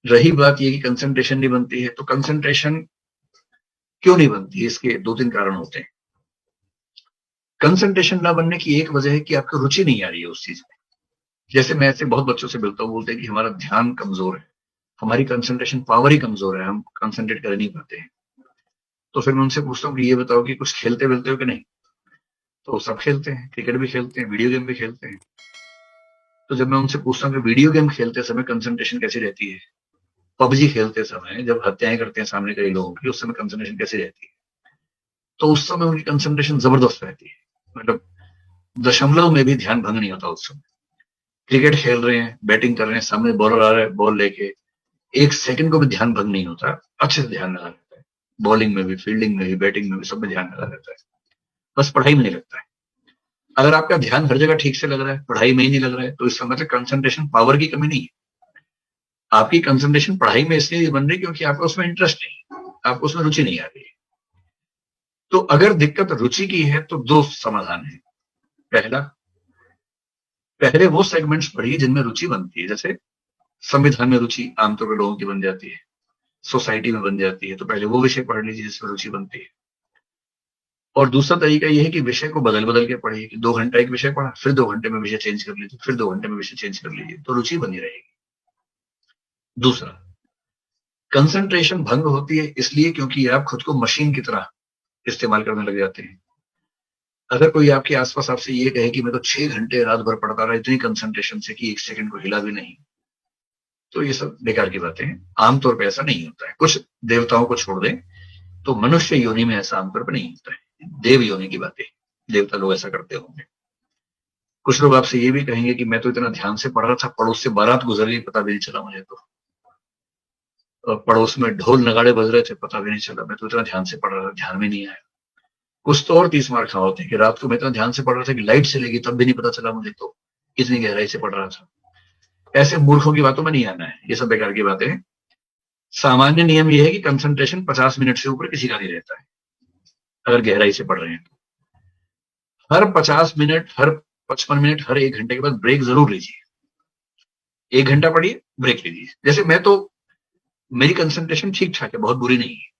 रही बात ये कि कंसंट्रेशन नहीं बनती है, तो कंसंट्रेशन क्यों नहीं बनती है, इसके 2-3 कारण होते हैं। कंसंट्रेशन ना बनने की एक वजह है कि आपको रुचि नहीं आ रही है उस चीज में। जैसे मैं ऐसे बहुत बच्चों से मिलता हूँ, बोलते हैं कि हमारा ध्यान कमजोर है, हमारी कंसंट्रेशन पावर ही कमजोर है, हम कंसंट्रेट कर नहीं पाते हैं। तो फिर मैं उनसे पूछता हूँ कि ये बताओ कि कुछ खेलते वेलते हो कि नहीं? तो सब खेलते हैं, क्रिकेट भी खेलते हैं, वीडियो गेम भी खेलते हैं। तो जब मैं उनसे पूछता हूँ कि वीडियो गेम खेलते समय कंसंट्रेशन कैसी रहती है, पबजी खेलते समय जब हत्याएं करते हैं सामने कई लोगों की, उस समय कंसंट्रेशन कैसी रहती है? तो उस समय उनकी कंसंट्रेशन जबरदस्त रहती है, मतलब दशमलव में भी ध्यान भंग नहीं होता उस समय। क्रिकेट खेल रहे हैं, बैटिंग कर रहे हैं, सामने बॉलर आ रहा है, बॉल लेके एक सेकंड को भी ध्यान भंग नहीं होता, अच्छे से ध्यान लगा रहता है। बॉलिंग में भी, फील्डिंग में भी, बैटिंग में भी, सब में ध्यान लगा रहता है। बस पढ़ाई में नहीं लगता है। अगर आपका ध्यान हर जगह ठीक से लग रहा है, पढ़ाई में ही नहीं लग रहा है, तो इसका मतलब कंसंट्रेशन पावर की कमी नहीं है। आपकी कंसंट्रेशन पढ़ाई में इसलिए बन रही क्योंकि आपका उसमें इंटरेस्ट नहीं, आपको उसमें रुचि नहीं आ रही है। तो अगर दिक्कत रुचि की है तो दो समाधान है। पहला, पहले वो सेगमेंट्स पढ़िए जिनमें रुचि बनती है। जैसे संविधान में रुचि आमतौर पर लोगों की बन जाती है, सोसाइटी में बन जाती है, तो पहले वो विषय पढ़ लीजिए जिसमें रुचि बनती है। और दूसरा तरीका ये है कि विषय को बदल बदल के पढ़िए, कि 2 घंटा एक विषय पढ़ा, फिर 2 घंटे में विषय चेंज कर लीजिए, फिर 2 घंटे में विषय चेंज कर लीजिए, तो रुचि बनी रहेगी। दूसरा, कंसंट्रेशन भंग होती है इसलिए क्योंकि आप खुद को मशीन की तरह इस्तेमाल करने लग जाते हैं। अगर कोई आपके आसपास आपसे ये कहे कि मैं तो 6 घंटे रात भर पढ़ता रहा इतनी कंसंट्रेशन से कि एक सेकंड को हिला भी नहीं, तो ये सब बेकार की बातें हैं। आमतौर पर ऐसा नहीं होता है। कुछ देवताओं को छोड़ दें तो मनुष्य योनि में ऐसा आमतौर पर नहीं होता है। देव योनि की बातें, देवता लोग ऐसा करते होंगे। कुछ लोग आपसे ये भी कहेंगे कि मैं तो इतना ध्यान से पढ़ रहा था, पड़ोस से बारात गुजर गई, पता भी नहीं चला मुझे तो। और पड़ोस में ढोल नगाड़े बज रहे थे, पता भी नहीं चला, मैं तो इतना ध्यान से पढ़ रहा था, ध्यान में नहीं आया। कुछ तो और 30 मार खा होते हैं कि रात को मैं इतना ध्यान से पढ़ रहा था कि लाइट चलेगी तब भी नहीं पता चला मुझे, तो इतनी गहराई से पढ़ रहा था। ऐसे मूर्खों की बातों में नहीं आना है, ये सब बेकार की बातें हैं। सामान्य नियम ये है कि कंसंट्रेशन 50 मिनट से ऊपर किसी का नहीं रहता है अगर गहराई से पढ़ रहे हैं। हर 50 मिनट, हर 55 मिनट, हर 1 घंटे के बाद ब्रेक जरूर लीजिए। 1 घंटा पढ़िए, ब्रेक लीजिए। जैसे मैं तो, मेरी कंसंट्रेशन ठीक ठाक है, बहुत बुरी नहीं है।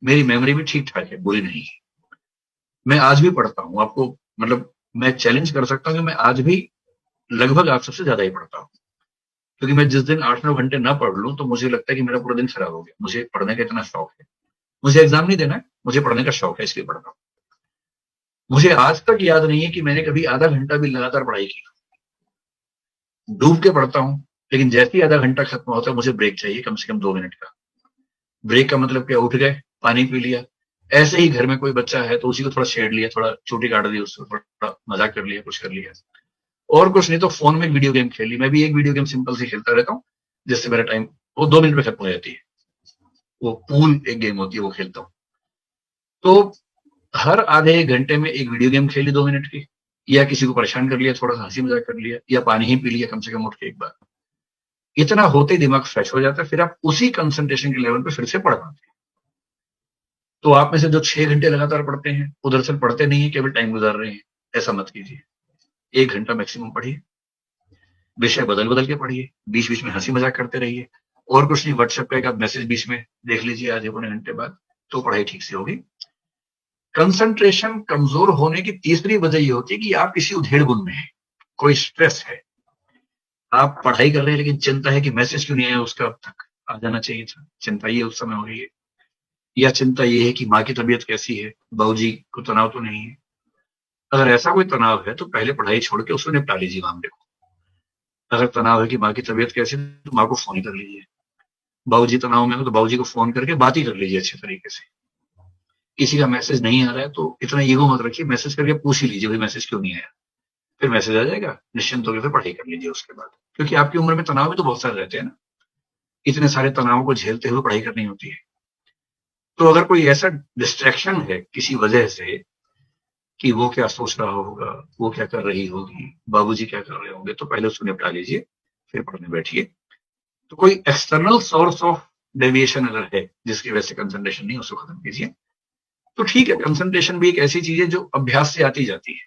मेरी मेमोरी भी ठीक ठाक है, बुरी नहीं है। मैं आज भी पढ़ता हूँ, आपको मतलब मैं चैलेंज कर सकता हूँ कि मैं आज भी लगभग आप सबसे ज्यादा ही पढ़ता हूँ। क्योंकि मैं जिस दिन 8-9 घंटे ना पढ़ लूं तो मुझे लगता है कि मेरा पूरा दिन खराब हो गया। मुझे पढ़ने का इतना शौक है, मुझे एग्जाम नहीं देना है, मुझे पढ़ने का शौक है, इसलिए पढ़ता हूँ। मुझे आज तक याद नहीं है कि मैंने कभी आधा घंटा भी लगातार पढ़ाई की। डूब के पढ़ता हूँ, लेकिन जैसे ही आधा घंटा खत्म होता है मुझे ब्रेक चाहिए, कम से कम 2 मिनट का। ब्रेक का मतलब क्या, उठ गए, पानी पी लिया। ऐसे ही घर में कोई बच्चा है तो उसी को थोड़ा छेड़ लिया, थोड़ा चोटी काट दी, उसको थोड़ा मजाक कर लिया, कुछ कर लिया। और कुछ नहीं तो फोन में वीडियो गेम खेल ली। मैं भी एक वीडियो गेम सिंपल से खेलता रहता हूँ, जिससे मेरा टाइम वो 2 मिनट में खत्म हो जाती है। वो पूल एक गेम होती है, वो खेलता हूँ। तो हर आधे 1 घंटे में एक वीडियो गेम खेली 2 मिनट की, या किसी को परेशान कर लिया, थोड़ा सा हंसी मजाक कर लिया, या पानी ही पी लिया कम से कम उठ के एक बार। इतना होते ही दिमाग फ्रेश हो जाता है, फिर आप उसी कंसंट्रेशन के लेवल पे फिर से पढ़ पाते हैं। तो आप में से जो 6 घंटे लगातार पढ़ते हैं, वो दरअसल पढ़ते नहीं है, केवल टाइम गुजार रहे हैं। ऐसा मत कीजिए। 1 घंटा मैक्सिमम पढ़िए, विषय बदल बदल के पढ़िए, बीच बीच में हंसी मजाक करते रहिए। और कुछ नहीं, व्हाट्सएप का एक आध मैसेज बीच में देख लीजिए आधे पौने घंटे बाद, तो पढ़ाई ठीक से होगी। कंसंट्रेशन कमजोर होने की तीसरी वजह ये होती है कि आप किसी उधेड़ बुन में हैं, कोई स्ट्रेस है। आप पढ़ाई कर रहे हैं लेकिन चिंता है कि मैसेज क्यों नहीं आया उसका, अब तक आ जाना चाहिए था, चिंता ये उस समय हो रही है। या चिंता ये है कि माँ की तबीयत कैसी है, बाबूजी को तनाव तो नहीं है। अगर ऐसा कोई तनाव है तो पहले पढ़ाई छोड़ के उसको निपटा लीजिए मामले को। अगर तनाव है कि माँ की तबीयत कैसी है तो माँ को फोन ही कर लीजिए। बाबूजी तनाव में हो तो बाबूजी को फोन करके बात ही कर लीजिए अच्छे तरीके से। किसी का मैसेज नहीं आ रहा है तो इतना ईगो मत रखिए, मैसेज करके पूछ ही लीजिए भाई मैसेज क्यों नहीं आया। फिर मैसेज आ जाएगा, निश्चिंत होकर फिर पढ़ाई कर लीजिए उसके बाद। क्योंकि आपकी उम्र में तनाव भी तो बहुत सारे रहते हैं ना, इतने सारे तनावों को झेलते हुए पढ़ाई करनी होती है। तो अगर कोई ऐसा डिस्ट्रैक्शन है किसी वजह से कि वो क्या सोच रहा होगा, वो क्या कर रही होगी, बाबूजी क्या कर रहे होंगे, तो पहले उसको निपटा लीजिए, फिर पढ़ने बैठिए। तो कोई एक्सटर्नल सोर्स ऑफ डेविएशन अगर है जिसकी वजह से कंसंट्रेशन नहीं, उसको खत्म कीजिए। तो ठीक है, कंसंट्रेशन भी एक ऐसी चीज है जो अभ्यास से आती जाती है।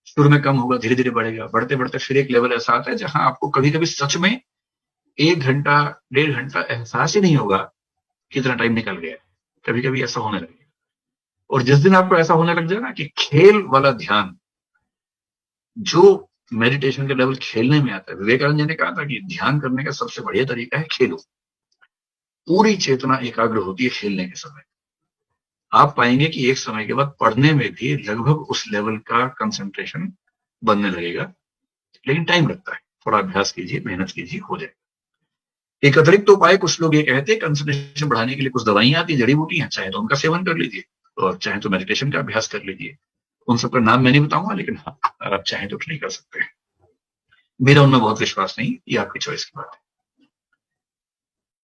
शुरू में कम होगा, धीरे धीरे बढ़ेगा, बढ़ते बढ़ते फिर एक लेवल ऐसा आता है जहां आपको कभी कभी सच में 1 घंटा 1.5 घंटा एहसास ही नहीं होगा कितना टाइम निकल गया। कभी कभी ऐसा होने लगेगा। और जिस दिन आपको ऐसा होने लग जाए ना कि खेल वाला ध्यान, जो मेडिटेशन का लेवल खेलने में आता है, विवेकानंद जी ने कहा था कि ध्यान करने का सबसे बढ़िया तरीका है खेलो। पूरी चेतना एकाग्र होती है खेलने के समय। आप पाएंगे कि एक समय के बाद पढ़ने में भी लगभग उस लेवल का कंसंट्रेशन बनने लगेगा, लेकिन टाइम लगता है। थोड़ा अभ्यास कीजिए, मेहनत कीजिए, हो जाएगा। एक अतिरिक्त उपाय कुछ लोग ये कहते हैं, कंसंट्रेशन बढ़ाने के लिए कुछ दवाइयां आती, जड़ी बूटियां, चाहे तो उनका सेवन कर लीजिए और चाहे तो मेडिटेशन का अभ्यास कर लीजिए। उन सबका नाम मैं नहीं बताऊंगा, लेकिन हाँ, अगर आप चाहें तो ट्राई कर सकते हैं। मेरा उनमें बहुत विश्वास नहीं, ये आपकी चॉइस की बात है।